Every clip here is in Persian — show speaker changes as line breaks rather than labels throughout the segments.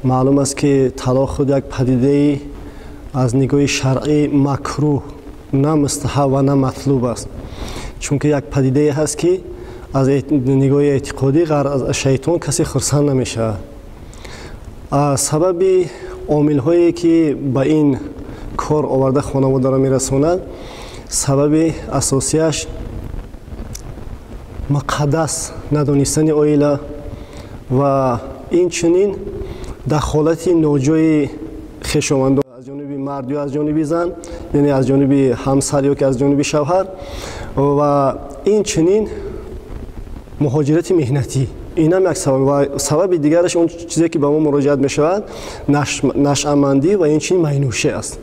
معلوم است که طلاق خود یک پدیده از نگاه شرعی مکروه، نه مستحب و نه مطلوب است. چون که یک پدیده هست که از نگاه اعتقادی از شیطان کسی خرسند نمیشه. سبب عامل هایی که به این کار آورده خانواده را میرساند، سبب اساسیش مقدس ندانستن عائله و این چنین دخالت ناجای خویشاوندان از جانب مرد یا از جانب زن، یعنی از جانب همسر یا که از جانب شوهر، و این چنین مهاجرت مهنتی، این هم یک سبب. و سبب دیگرش اون چیزی که به ما مراجعت می شود نشأه‌مندی و این چنین مینوشه است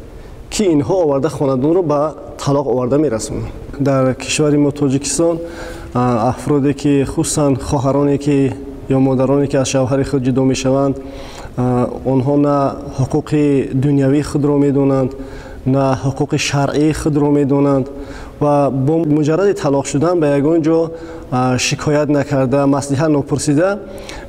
که اینها آورده خاندان رو به طلاق آورده می رسونند. در کشور ما تاجیکستان افرادی که خصوصا خواهرانی که یا مادرانی که از شوهر خود جدا می شوند، آنها نه حقوق دنیوی خود را می دانند نه حقوق شرعی خود را می دانند و با مجرد طلاق شدن به یگان جا شکایت نکرده، مصلحت نپرسیده،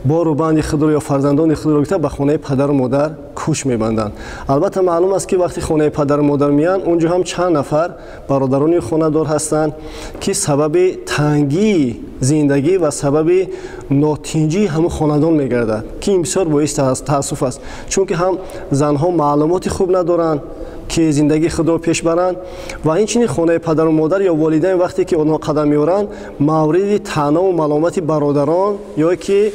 بار و بند خود را یا فرزندان خود را گرفته به خانه پدر و مادر کوچ میبندند. البته معلوم است که وقتی خانه پدر و مادر میان، اونجا هم چند نفر برادران خانه دار هستند که سبب تنگی زندگی و سبب ناتنجی همون خاندان میگردد که این بسیار باعث تاسف است. چون که هم زنها معلوماتی خوب ندارند که زندگی خود را پیش برند و این چنین خانه پدر و مادر یا والدین وقتی که آنها قدم می‌آورند مورد طعنه و ملامت برادران یا که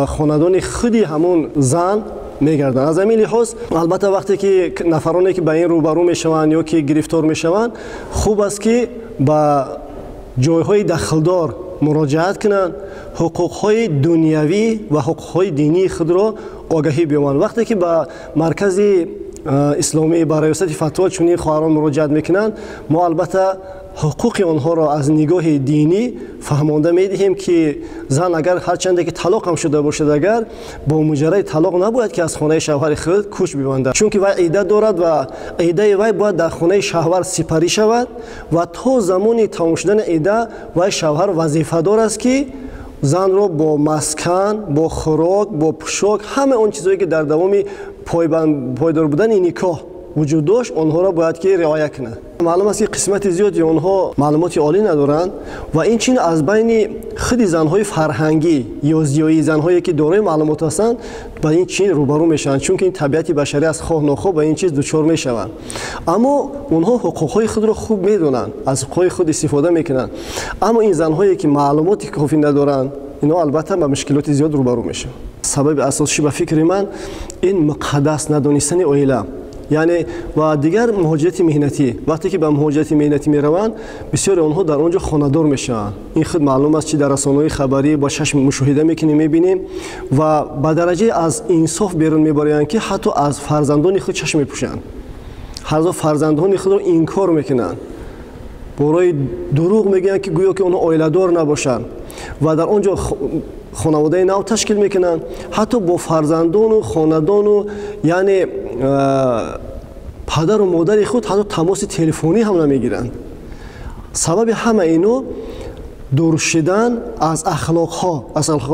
خاندان خودی همون زن میگردن. از همین لحاظ البته وقتی که نفرانی که به این روبرو میشوند یا که گرفتار میشوند، خوب است که به جایهای دخلدار مراجعت کنند، حقوقهای دنیوی و حقوقهای دینی خود را آگاهی بیابند. وقتی که به مرکز اسلامی برای ریاست فتوا چنین خواهران مراجعت میکنند، ما البته حقوق آنها را از نگاه دینی فهمانده میدهیم که زن اگر هرچند که طلاق هم شده باشد، اگر با مجرد طلاق نباید که از خانه شوهر خود کوچ ببندد، چون که وی عده دارد و عده وی باید در خانه شوهر سپری شود و تا زمانی تمام شدن عده وی شوهر وظیفه دار است که زن را با مسکن، با خوراک، با پوشاک، همه اون چیزایی که در دوام پایدار بودن این نکاح وجود داشت، آنها را باید که رعایت کنه. معلوم است که قسمت زیادی آنها معلومات عالی ندارند و این چین از بین خود زنهای فرهنگی یا زیایی زنهایی که دارای معلومات هستند با این چین روبرو میشن، چون که این طبیعت بشری از خواه ناخواه با این چیز دچار میشوند. اما اونها حقوقهای خود را خوب میدونن، از حقوق خود استفاده میکنن، اما این زنهایی که معلوماتی کافی ندارند، اینا البته با مشکلات زیاد روبرو میشن. سبب اساسی به فکر من این مقدس ندانستن عائله، یعنی و دیگر مهاجرت مهنتی. وقتی که به مهاجرت مهنتی میروند، بسیار آنها در اونجا خانه‌دار میشن. این خود معلوم است چه در رسانه‌های خبری با چشم مشاهده میکنیم، میبینیم و به درجه از انصاف بیرون میبرند که حتی از فرزندان خود چشم میپوشند، حتی فرزندان خود رو انکار میکنن، برای دروغ میگن که گویا که اونها عائله دار نباشند و در اونجا خانواده نو تشکیل میکنن، حتی با فرزندان و خاندان و یعنی پدر و مادر خود حتی تماس تلفنی هم نمیگیرند. سبب همه اینو دور شدن از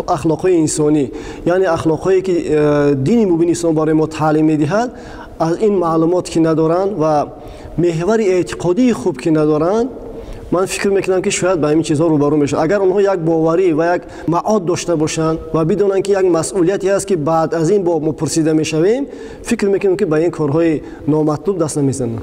اخلاقهای انسانی، یعنی اخلاقهایی که دین مبین اسلام برای ما تعلیم میدهد، از این معلومات که ندارند و محور اعتقادی خوب که ندارند، من فکر میکنم که شاید به همین چیزها روبرو میشن. اگر اونها یک باوری و یک معاد داشته باشند و بدونن که یک مسئولیتی هست که بعد از این با ما پرسیده میشویم، فکر میکنم که به این کارهای نامطلوب دست نمیزنن.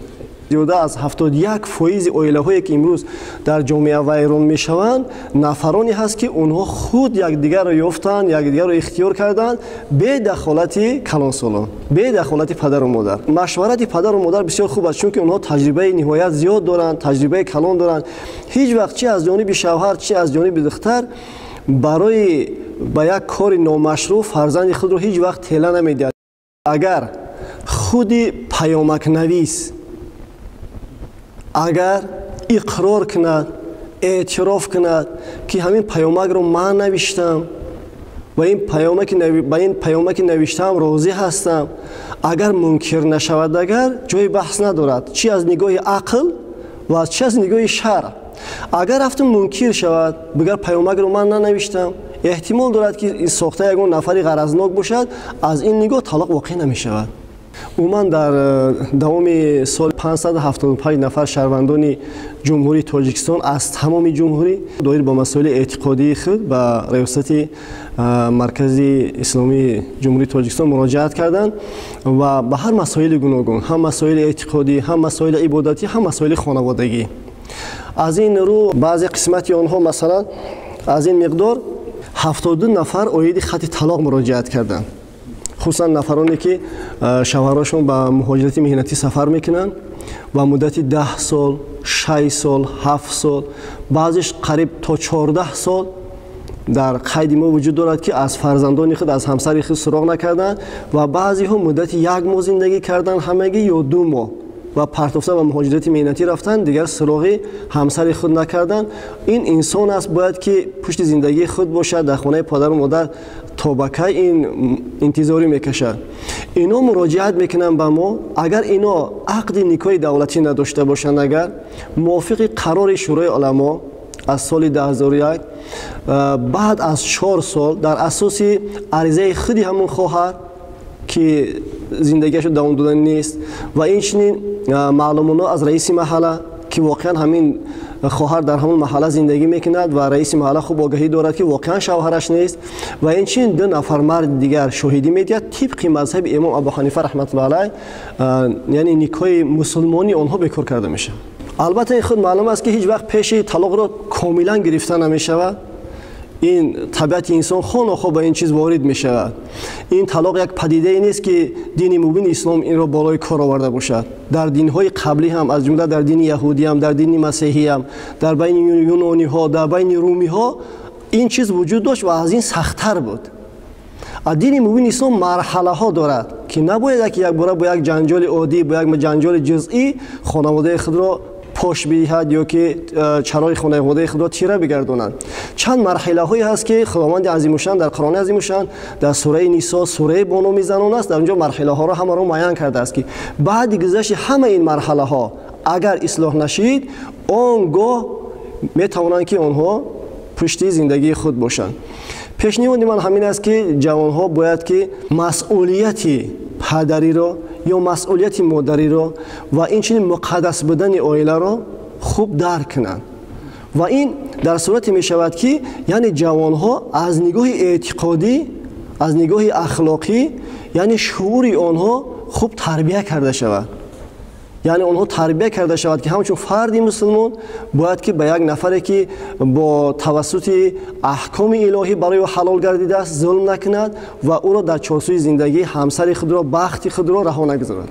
زیاده از 71% عائله هایی که امروز در جامعه ویران میشوند، نفرانی هست که اونها خود یکدیگر را یافتند، یکدیگر را اختیار کردند به دخالت کلانسالان، به دخالت پدر و مادر. مشورت پدر و مادر بسیار خوب است، چون که اونها تجربه نهایت زیاد دارند، تجربه کلان دارند. هیچ وقت چه از جانب شوهر چه از جانب دختر برای با یک کار نامشروع فرزند خود را هیچ وقت تله نمیدهد. اگر خود پیامک نویس اگر اقرار کند، اعتراف کند که همین پیامک رو من نوشتم و این پیامک نوشتم راضی هستم، اگر منکر نشود، اگر جای بحث ندارد، چی از نگاه عقل و چی از نگاه شرع. اگر رفتم منکر شود، بگر پیامک رو من ننوشتم، احتمال دارد که ساخته یگان نفری غرضناک باشد، از این نگاه طلاق واقع نمی شود. عموما در دوام سال 575 نفر شهروندان جمهوری تاجیکستان از تمام جمهوری دایر با مسائل اعتقادی خود به ریاست مرکزی اسلامی جمهوری تاجیکستان مراجعت کردند و به هر مسائل گوناگون، هم مسائل اعتقادی، هم مسائل عبادتی، هم مسائل خانوادگی. از این رو بعضی قسمتی آنها مثلا از این مقدار 72 نفر عاید خط طلاق مراجعت کردند. خصوصا نفرانی که شوهراشون به مهاجرت مهنتی سفر میکنن و مدت 10 سال، 6 سال، 7 سال، بعضیش قریب تا 14 سال در قید ما وجود دارد که از فرزندان خود، از همسر خود سراغ نکردن و بعضی ها مدت 1 ماه زندگی کردن همگی یا 2 ماه و پرتافته و مهاجرت مهنتی رفتن، دیگر سراغ همسر خود نکردن. این انسان است باید که پشت زندگی خود باشد، در خانه پدر و مادر تا بکی این انتظاری میکشد. اینا مراجعت میکنن به ما، اگر اینا عقد نکاح دولتی نداشته باشند، اگر موافق قرار شورای علما از سال 2001 بعد از 4 سال در اساس عریضه خودی همون خواهر که زندگیش دوام دادن نیست و اینچنین معلومات از رئیس محله که واقعا همین خواهر در همون محله زندگی میکند و رئیس محله خوب آگاهی دارد که واقعا شوهرش نیست و اینچنین 2 نفر مرد دیگر شاهدی میدهد طبق مذهب امام ابو حنیفه رحمت الله علیه، یعنی نکاح مسلمانی آنها بکار کرده میشه. البته این خود معلوم است که هیچ وقت پیش طلاق را کاملا گرفته نمیشود. این طبیعت انسان خود به این چیز وارد می شود. این طلاق یک پدیده ای نیست که دین مبین اسلام این را بالای کار آورده باشد. در دین‌های قبلی هم، از جمله در دین یهودی هم، در دین مسیحی هم، در بین یونانی ها، در بین رومی ها این چیز وجود داشت و از این سخت‌تر بود. دین مبین اسلام مرحله ها دارد که نباید که یک بار با یک جنجال عادی، با یک جنجال جزئی خانواده خود را پاش بدهد یا که چرای خانواده خود را تیره بگردانند. چند مرحله هایی هست که خداوند عظیم الشأن در قرآن عظیم الشأن در سوره نساء، سوره بانو میزنان است، در اونجا مرحله ها را همه را معین کرده است که بعد گذشت همه این مرحله ها اگر اصلاح نشید، آنگاه میتوانند که آنها پشت زندگی خود باشند. پیشنهاد من همین است که جوان ها باید که مسئولیت پدری را یا مسئولیت مادری را و اینچنین مقدس بودن عائله را خوب درک کنند و این در صورت می شود که یعنی جوان ها از نگاه اعتقادی، از نگاه اخلاقی، یعنی شعور آنها خوب تربیت کرده شود. یعنی آنها تربیت کرده شود که همچون فردی مسلمان باید که به یک نفری که با توسط احکام الهی برای حلال گردیده است ظلم نکند و او را در چارچوب زندگی همسر خود را، بخت خود را رها نگذارد.